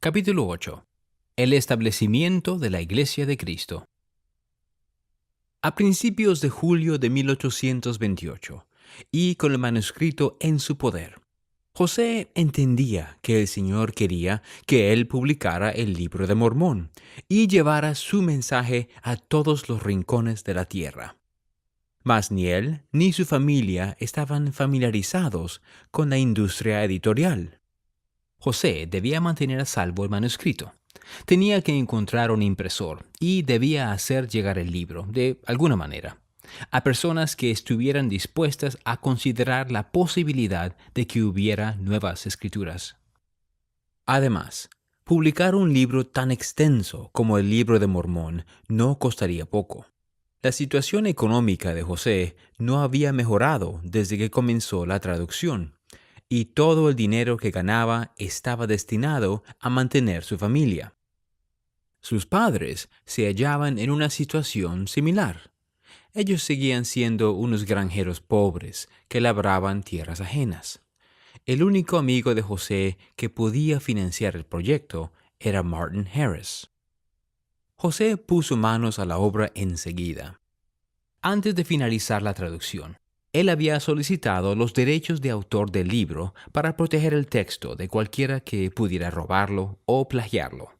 Capítulo 8. El establecimiento de la Iglesia de Cristo. A principios de julio de 1828, y con el manuscrito en su poder, José entendía que el Señor quería que él publicara el Libro de Mormón y llevara su mensaje a todos los rincones de la tierra. Mas ni él ni su familia estaban familiarizados con la industria editorial. José debía mantener a salvo el manuscrito. Tenía que encontrar un impresor y debía hacer llegar el libro, de alguna manera, a personas que estuvieran dispuestas a considerar la posibilidad de que hubiera nuevas escrituras. Además, publicar un libro tan extenso como el Libro de Mormón no costaría poco. La situación económica de José no había mejorado desde que comenzó la traducción, y todo el dinero que ganaba estaba destinado a mantener su familia. Sus padres se hallaban en una situación similar. Ellos seguían siendo unos granjeros pobres que labraban tierras ajenas. El único amigo de José que podía financiar el proyecto era Martin Harris. José puso manos a la obra enseguida. Antes de finalizar la traducción, él había solicitado los derechos de autor del libro para proteger el texto de cualquiera que pudiera robarlo o plagiarlo.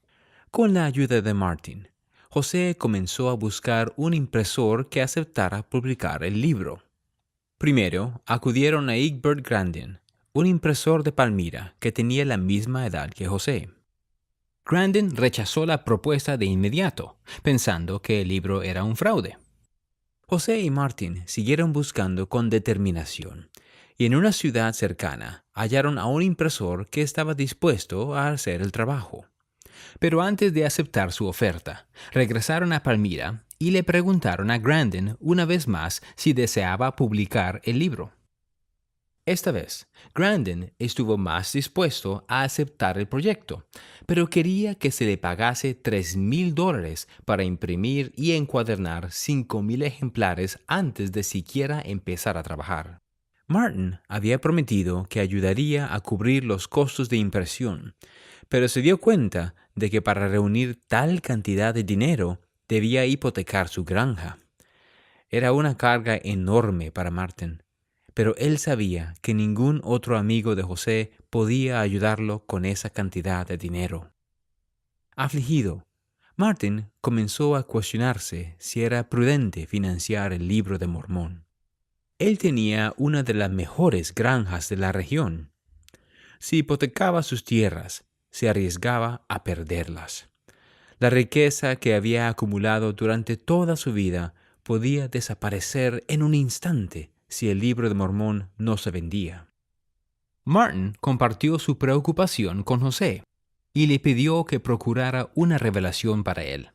Con la ayuda de Martin, José comenzó a buscar un impresor que aceptara publicar el libro. Primero, acudieron a Egbert Grandin, un impresor de Palmira que tenía la misma edad que José. Grandin rechazó la propuesta de inmediato, pensando que el libro era un fraude. José y Martin siguieron buscando con determinación, y en una ciudad cercana hallaron a un impresor que estaba dispuesto a hacer el trabajo. Pero antes de aceptar su oferta, regresaron a Palmira y le preguntaron a Grandin una vez más si deseaba publicar el libro. Esta vez, Grandin estuvo más dispuesto a aceptar el proyecto, pero quería que se le pagase $3,000 para imprimir y encuadernar 5,000 ejemplares antes de siquiera empezar a trabajar. Martin había prometido que ayudaría a cubrir los costos de impresión, pero se dio cuenta de que para reunir tal cantidad de dinero debía hipotecar su granja. Era una carga enorme para Martin, pero él sabía que ningún otro amigo de José podía ayudarlo con esa cantidad de dinero. Afligido, Martin comenzó a cuestionarse si era prudente financiar el Libro de Mormón. Él tenía una de las mejores granjas de la región. Si hipotecaba sus tierras, se arriesgaba a perderlas. La riqueza que había acumulado durante toda su vida podía desaparecer en un instante si el Libro de Mormón no se vendía. Martin compartió su preocupación con José y le pidió que procurara una revelación para él.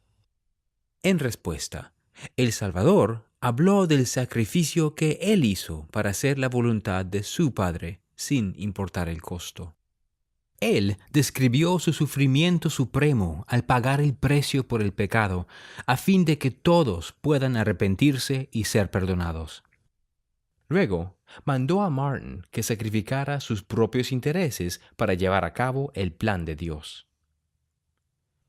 En respuesta, el Salvador habló del sacrificio que él hizo para hacer la voluntad de su Padre sin importar el costo. Él describió su sufrimiento supremo al pagar el precio por el pecado, a fin de que todos puedan arrepentirse y ser perdonados. Luego, mandó a Martin que sacrificara sus propios intereses para llevar a cabo el plan de Dios.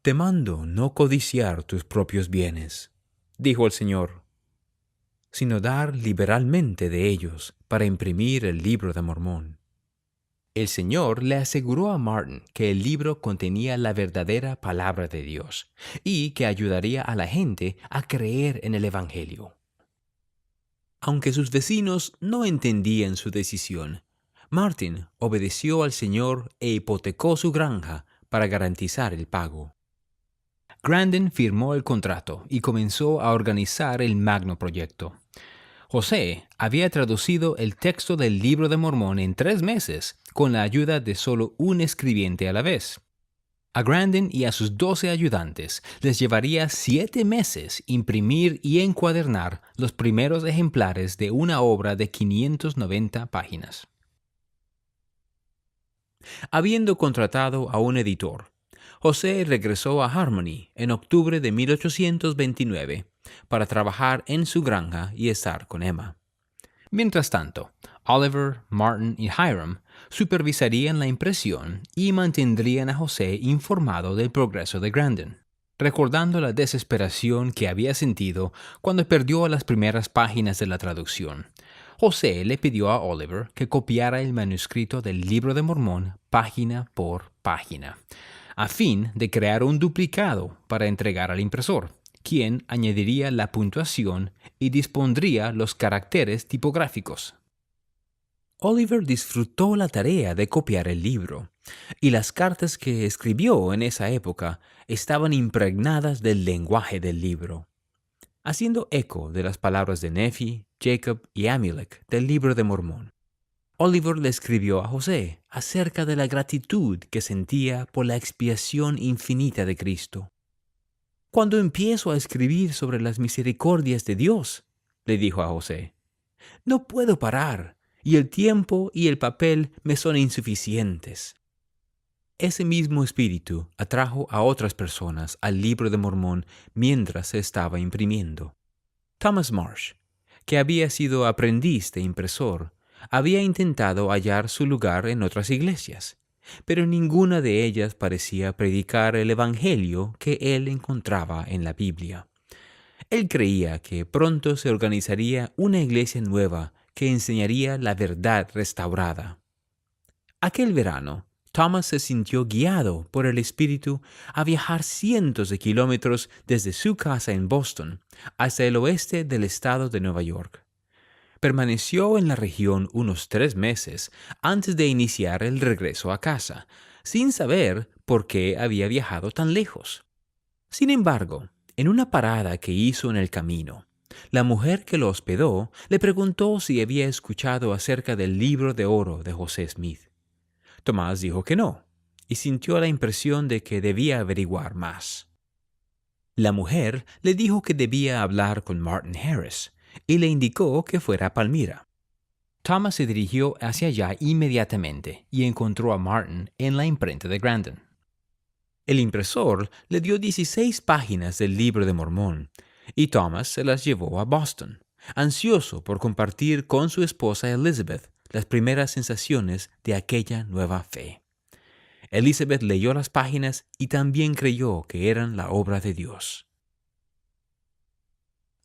«Te mando no codiciar tus propios bienes», dijo el Señor, «sino dar liberalmente de ellos para imprimir el Libro de Mormón». El Señor le aseguró a Martin que el libro contenía la verdadera palabra de Dios y que ayudaría a la gente a creer en el Evangelio. Aunque sus vecinos no entendían su decisión, Martin obedeció al Señor e hipotecó su granja para garantizar el pago. Grandin firmó el contrato y comenzó a organizar el magno proyecto. José había traducido el texto del Libro de Mormón en 3 meses, con la ayuda de solo un escribiente a la vez. A Grandin y a sus 12 ayudantes les llevaría 7 meses imprimir y encuadernar los primeros ejemplares de una obra de 590 páginas. Habiendo contratado a un editor, José regresó a Harmony en octubre de 1829 para trabajar en su granja y estar con Emma. Mientras tanto, Oliver, Martin y Hiram supervisarían la impresión y mantendrían a José informado del progreso de Grandin, recordando la desesperación que había sentido cuando perdió las primeras páginas de la traducción. José le pidió a Oliver que copiara el manuscrito del Libro de Mormón página por página, a fin de crear un duplicado para entregar al impresor, quien añadiría la puntuación y dispondría los caracteres tipográficos. Oliver disfrutó la tarea de copiar el libro, y las cartas que escribió en esa época estaban impregnadas del lenguaje del libro, haciendo eco de las palabras de Nephi, Jacob y Amulek del Libro de Mormón. Oliver le escribió a José acerca de la gratitud que sentía por la expiación infinita de Cristo. «Cuando empiezo a escribir sobre las misericordias de Dios», le dijo a José, «no puedo parar, y el tiempo y el papel me son insuficientes». Ese mismo espíritu atrajo a otras personas al Libro de Mormón mientras se estaba imprimiendo. Thomas Marsh, que había sido aprendiz de impresor, había intentado hallar su lugar en otras iglesias, pero ninguna de ellas parecía predicar el evangelio que él encontraba en la Biblia. Él creía que pronto se organizaría una iglesia nueva que enseñaría la verdad restaurada. Aquel verano, Thomas se sintió guiado por el Espíritu a viajar cientos de kilómetros desde su casa en Boston hasta el oeste del estado de Nueva York. Permaneció en la región unos 3 meses antes de iniciar el regreso a casa, sin saber por qué había viajado tan lejos. Sin embargo, en una parada que hizo en el camino, la mujer que lo hospedó le preguntó si había escuchado acerca del Libro de Oro de José Smith. Tomás dijo que no, y sintió la impresión de que debía averiguar más. La mujer le dijo que debía hablar con Martin Harris, y le indicó que fuera a Palmyra. Thomas se dirigió hacia allá inmediatamente y encontró a Martin en la imprenta de Grandin. El impresor le dio 16 páginas del Libro de Mormón, y Thomas se las llevó a Boston, ansioso por compartir con su esposa Elizabeth las primeras sensaciones de aquella nueva fe. Elizabeth leyó las páginas y también creyó que eran la obra de Dios.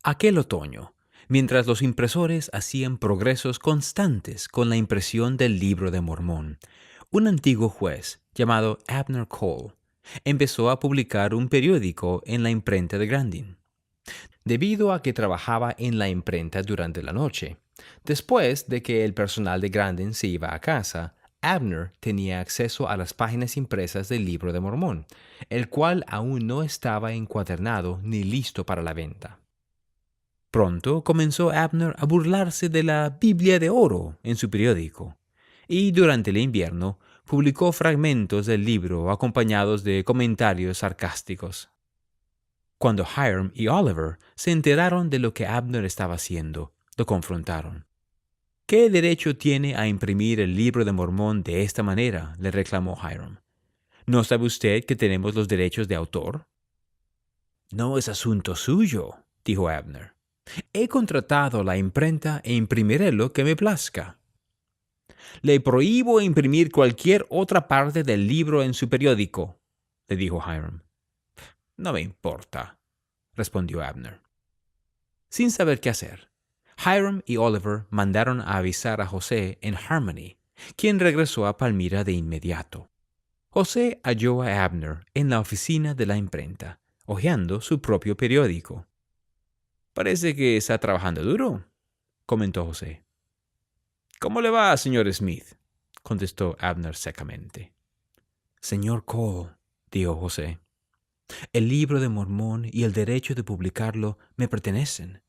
Aquel otoño, mientras los impresores hacían progresos constantes con la impresión del Libro de Mormón, un antiguo juez llamado Abner Cole empezó a publicar un periódico en la imprenta de Grandin. Debido a que trabajaba en la imprenta durante la noche, después de que el personal de Grandin se iba a casa, Abner tenía acceso a las páginas impresas del Libro de Mormón, el cual aún no estaba encuadernado ni listo para la venta. Pronto comenzó Abner a burlarse de la Biblia de Oro en su periódico, y durante el invierno publicó fragmentos del libro acompañados de comentarios sarcásticos. Cuando Hiram y Oliver se enteraron de lo que Abner estaba haciendo, lo confrontaron. «¿Qué derecho tiene a imprimir el Libro de Mormón de esta manera?», le reclamó Hiram. «¿No sabe usted que tenemos los derechos de autor?». «No es asunto suyo», dijo Abner. «He contratado la imprenta e imprimiré lo que me plazca». «Le prohíbo imprimir cualquier otra parte del libro en su periódico», le dijo Hiram. «No me importa», respondió Abner. Sin saber qué hacer, Hiram y Oliver mandaron a avisar a José en Harmony, quien regresó a Palmyra de inmediato. José halló a Abner en la oficina de la imprenta, hojeando su propio periódico. «Parece que está trabajando duro», comentó José. «¿Cómo le va, señor Smith?», contestó Abner secamente. «Señor Cole», dijo José, «el Libro de Mormón y el derecho de publicarlo me pertenecen,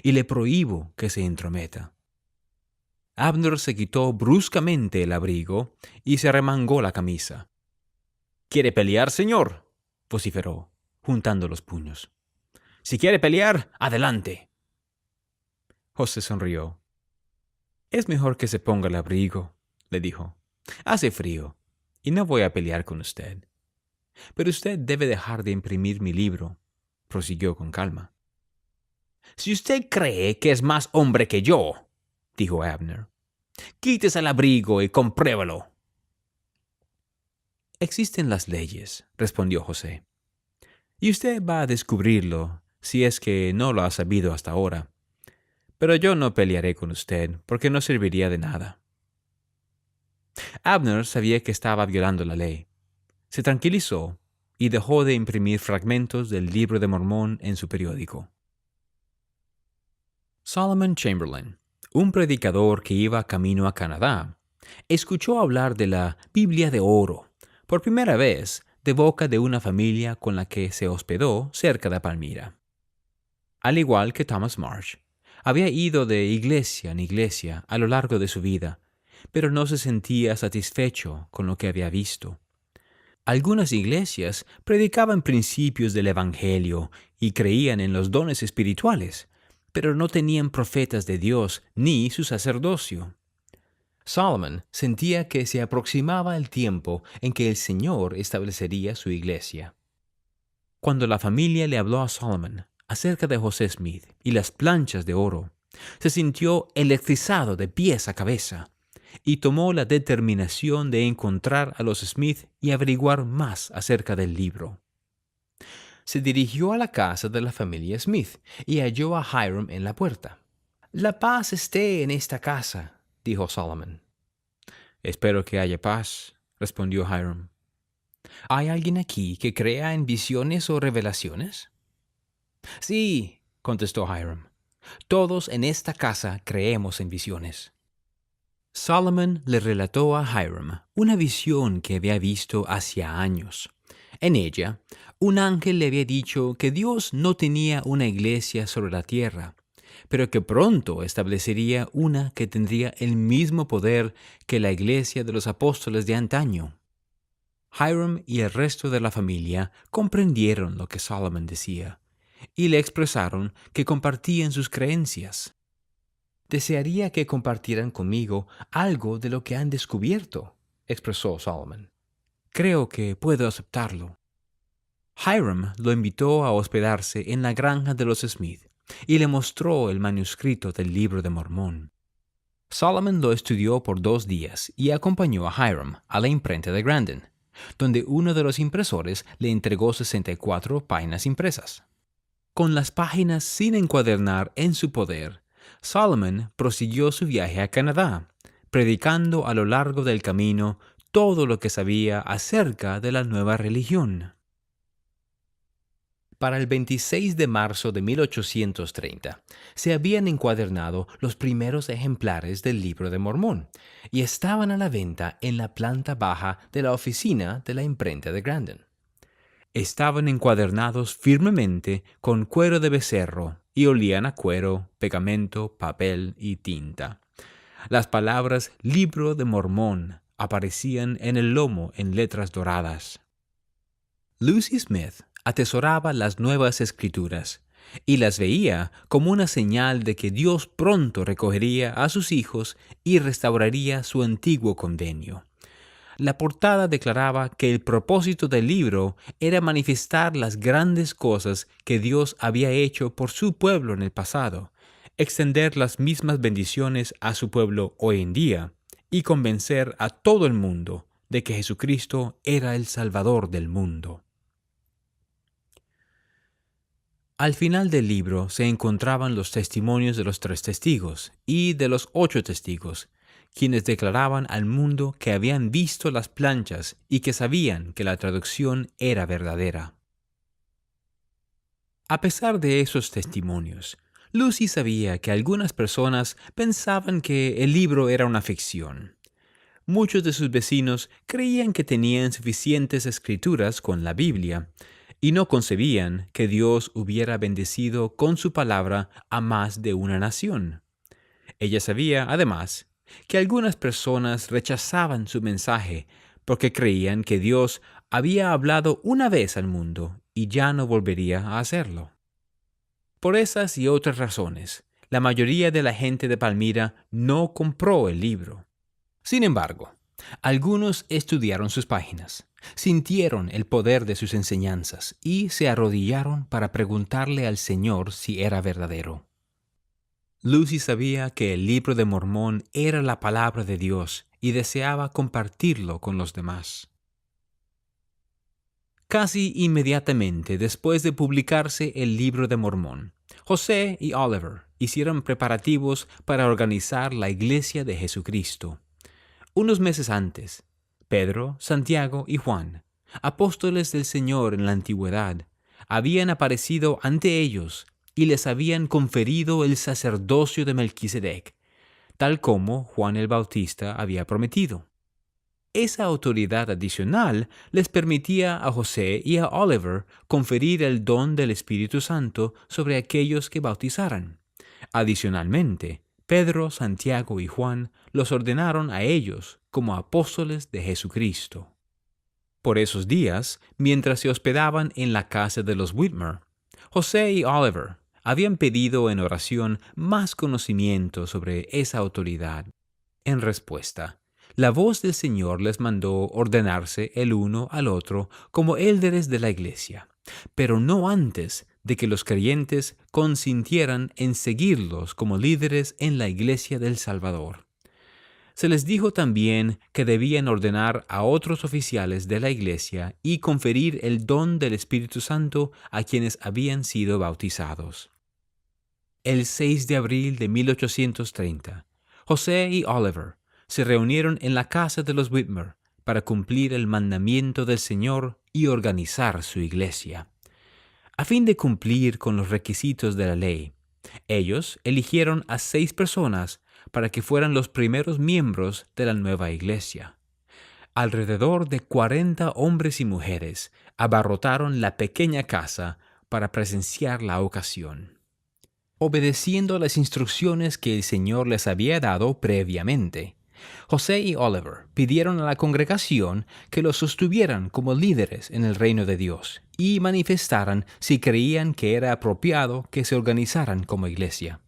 y le prohíbo que se entrometa». Abner se quitó bruscamente el abrigo y se arremangó la camisa. «¿Quiere pelear, señor?», vociferó, juntando los puños. «Si quiere pelear, adelante». José sonrió. «Es mejor que se ponga el abrigo», le dijo. «Hace frío, y no voy a pelear con usted. Pero usted debe dejar de imprimir mi libro», prosiguió con calma. «Si usted cree que es más hombre que yo», dijo Abner, Quítese el abrigo y compruébalo. Existen las leyes, respondió José, y usted va a descubrirlo si es que no lo ha sabido hasta ahora. Pero yo no pelearé con usted, porque no serviría de nada. Abner sabía que estaba violando la ley. Se tranquilizó y dejó de imprimir fragmentos del Libro de Mormón en su periódico. Solomon Chamberlain, un predicador que iba camino a Canadá, escuchó hablar de la Biblia de oro por primera vez de boca de una familia con la que se hospedó cerca de Palmira. Al igual que Thomas Marsh, había ido de iglesia en iglesia a lo largo de su vida, pero no se sentía satisfecho con lo que había visto. Algunas iglesias predicaban principios del Evangelio y creían en los dones espirituales, pero no tenían profetas de Dios ni su sacerdocio. Solomon sentía que se aproximaba el tiempo en que el Señor establecería su iglesia. Cuando la familia le habló a Solomon acerca de José Smith y las planchas de oro, se sintió electrizado de pies a cabeza y tomó la determinación de encontrar a los Smith y averiguar más acerca del libro. Se dirigió a la casa de la familia Smith y halló a Hiram en la puerta. «La paz esté en esta casa», dijo Solomon. «Espero que haya paz», respondió Hiram. «¿Hay alguien aquí que crea en visiones o revelaciones?» «Sí», contestó Hiram. «Todos en esta casa creemos en visiones». Solomon le relató a Hiram una visión que había visto hacía años. En ella, un ángel le había dicho que Dios no tenía una iglesia sobre la tierra, pero que pronto establecería una que tendría el mismo poder que la iglesia de los apóstoles de antaño. Hiram y el resto de la familia comprendieron lo que Solomon decía y le expresaron que compartían sus creencias. «Desearía que compartieran conmigo algo de lo que han descubierto», expresó Solomon. «Creo que puedo aceptarlo». Hiram lo invitó a hospedarse en la granja de los Smith y le mostró el manuscrito del Libro de Mormón. Solomon lo estudió por 2 días y acompañó a Hiram a la imprenta de Grandin, donde uno de los impresores le entregó 64 páginas impresas. Con las páginas sin encuadernar en su poder, Solomon prosiguió su viaje a Canadá, predicando a lo largo del camino todo lo que sabía acerca de la nueva religión. Para el 26 de marzo de 1830, se habían encuadernado los primeros ejemplares del Libro de Mormón y estaban a la venta en la planta baja de la oficina de la imprenta de Grandin. Estaban encuadernados firmemente con cuero de becerro y olían a cuero, pegamento, papel y tinta. Las palabras Libro de Mormón aparecían en el lomo en letras doradas. Lucy Smith atesoraba las nuevas escrituras y las veía como una señal de que Dios pronto recogería a sus hijos y restauraría su antiguo convenio. La portada declaraba que el propósito del libro era manifestar las grandes cosas que Dios había hecho por su pueblo en el pasado, extender las mismas bendiciones a su pueblo hoy en día y convencer a todo el mundo de que Jesucristo era el Salvador del mundo. Al final del libro se encontraban los testimonios de los 3 testigos y de los 8 testigos, quienes declaraban al mundo que habían visto las planchas y que sabían que la traducción era verdadera. A pesar de esos testimonios, Lucy sabía que algunas personas pensaban que el libro era una ficción. Muchos de sus vecinos creían que tenían suficientes escrituras con la Biblia y no concebían que Dios hubiera bendecido con su palabra a más de una nación. Ella sabía, además, que algunas personas rechazaban su mensaje porque creían que Dios había hablado una vez al mundo y ya no volvería a hacerlo. Por esas y otras razones, la mayoría de la gente de Palmira no compró el libro. Sin embargo, algunos estudiaron sus páginas, sintieron el poder de sus enseñanzas y se arrodillaron para preguntarle al Señor si era verdadero. Lucy sabía que el Libro de Mormón era la palabra de Dios y deseaba compartirlo con los demás. Casi inmediatamente después de publicarse el Libro de Mormón, José y Oliver hicieron preparativos para organizar la Iglesia de Jesucristo. Unos meses antes, Pedro, Santiago y Juan, apóstoles del Señor en la antigüedad, habían aparecido ante ellos y les habían conferido el sacerdocio de Melquisedec, tal como Juan el Bautista había prometido. Esa autoridad adicional les permitía a José y a Oliver conferir el don del Espíritu Santo sobre aquellos que bautizaran. Adicionalmente, Pedro, Santiago y Juan los ordenaron a ellos como apóstoles de Jesucristo. Por esos días, mientras se hospedaban en la casa de los Whitmer, José y Oliver habían pedido en oración más conocimiento sobre esa autoridad. En respuesta, la voz del Señor les mandó ordenarse el uno al otro como élderes de la iglesia, pero no antes de que los creyentes consintieran en seguirlos como líderes en la iglesia del Salvador. Se les dijo también que debían ordenar a otros oficiales de la iglesia y conferir el don del Espíritu Santo a quienes habían sido bautizados. El 6 de abril de 1830, José y Oliver se reunieron en la casa de los Whitmer para cumplir el mandamiento del Señor y organizar su iglesia. A fin de cumplir con los requisitos de la ley, ellos eligieron a 6 personas para que fueran los primeros miembros de la nueva iglesia. Alrededor de 40 hombres y mujeres abarrotaron la pequeña casa para presenciar la ocasión. Obedeciendo las instrucciones que el Señor les había dado previamente, José y Oliver pidieron a la congregación que los sostuvieran como líderes en el reino de Dios y manifestaran si creían que era apropiado que se organizaran como iglesia.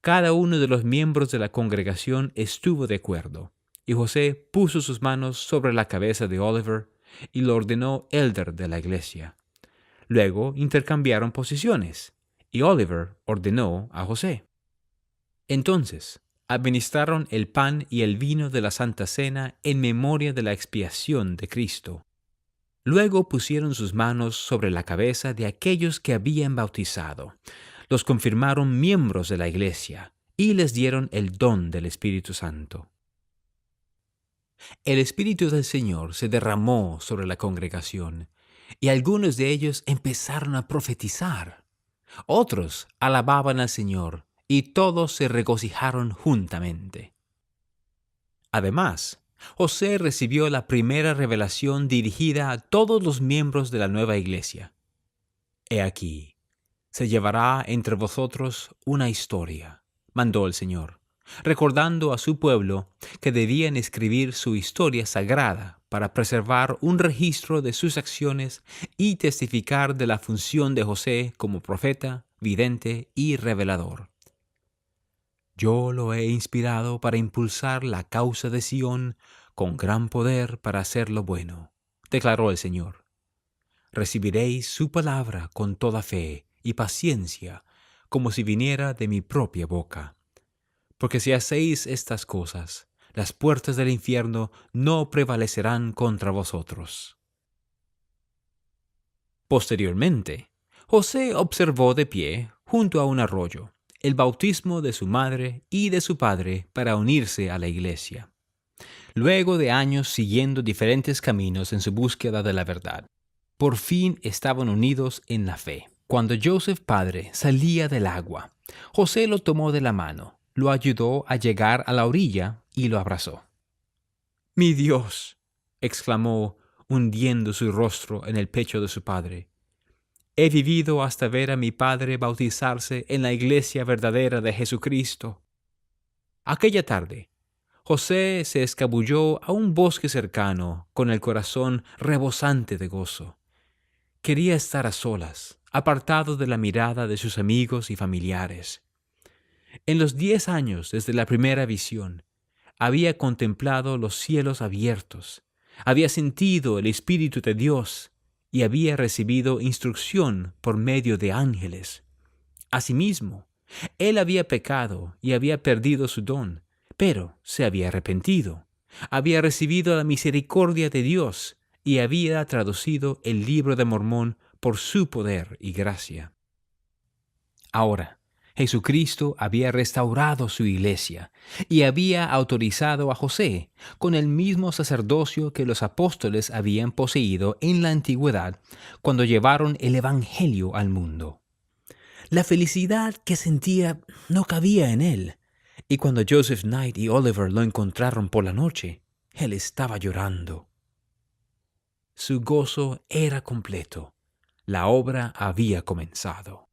Cada uno de los miembros de la congregación estuvo de acuerdo, y José puso sus manos sobre la cabeza de Oliver y lo ordenó élder de la iglesia. Luego intercambiaron posiciones, y Oliver ordenó a José. Entonces, administraron el pan y el vino de la Santa Cena en memoria de la expiación de Cristo. Luego pusieron sus manos sobre la cabeza de aquellos que habían bautizado. Los confirmaron miembros de la iglesia y les dieron el don del Espíritu Santo. El Espíritu del Señor se derramó sobre la congregación y algunos de ellos empezaron a profetizar. Otros alababan al Señor y todos se regocijaron juntamente. Además, José recibió la primera revelación dirigida a todos los miembros de la nueva iglesia. He aquí, se llevará entre vosotros una historia, mandó el Señor, recordando a su pueblo que debían escribir su historia sagrada para preservar un registro de sus acciones y testificar de la función de José como profeta, vidente y revelador. Yo lo he inspirado para impulsar la causa de Sión con gran poder para hacer lo bueno, declaró el Señor. Recibiréis su palabra con toda fe y paciencia, como si viniera de mi propia boca. Porque si hacéis estas cosas, las puertas del infierno no prevalecerán contra vosotros. Posteriormente, José observó de pie, junto a un arroyo, el bautismo de su madre y de su padre para unirse a la iglesia. Luego de años siguiendo diferentes caminos en su búsqueda de la verdad, por fin estaban unidos en la fe. Cuando Joseph padre salía del agua, José lo tomó de la mano, lo ayudó a llegar a la orilla y lo abrazó. ¡Mi Dios!, exclamó, hundiendo su rostro en el pecho de su padre. He vivido hasta ver a mi padre bautizarse en la iglesia verdadera de Jesucristo. Aquella tarde, José se escabulló a un bosque cercano con el corazón rebosante de gozo. Quería estar a solas, apartado de la mirada de sus amigos y familiares. En los 10 años desde la primera visión, había contemplado los cielos abiertos, había sentido el Espíritu de Dios y había recibido instrucción por medio de ángeles. Asimismo, Él había pecado y había perdido su don, pero se había arrepentido. Había recibido la misericordia de Dios y había traducido el libro de Mormón por su poder y gracia. Ahora, Jesucristo había restaurado su iglesia y había autorizado a José, con el mismo sacerdocio que los apóstoles habían poseído en la antigüedad cuando llevaron el Evangelio al mundo. La felicidad que sentía no cabía en él, y cuando Joseph Knight y Oliver lo encontraron por la noche, él estaba llorando. Su gozo era completo. La obra había comenzado.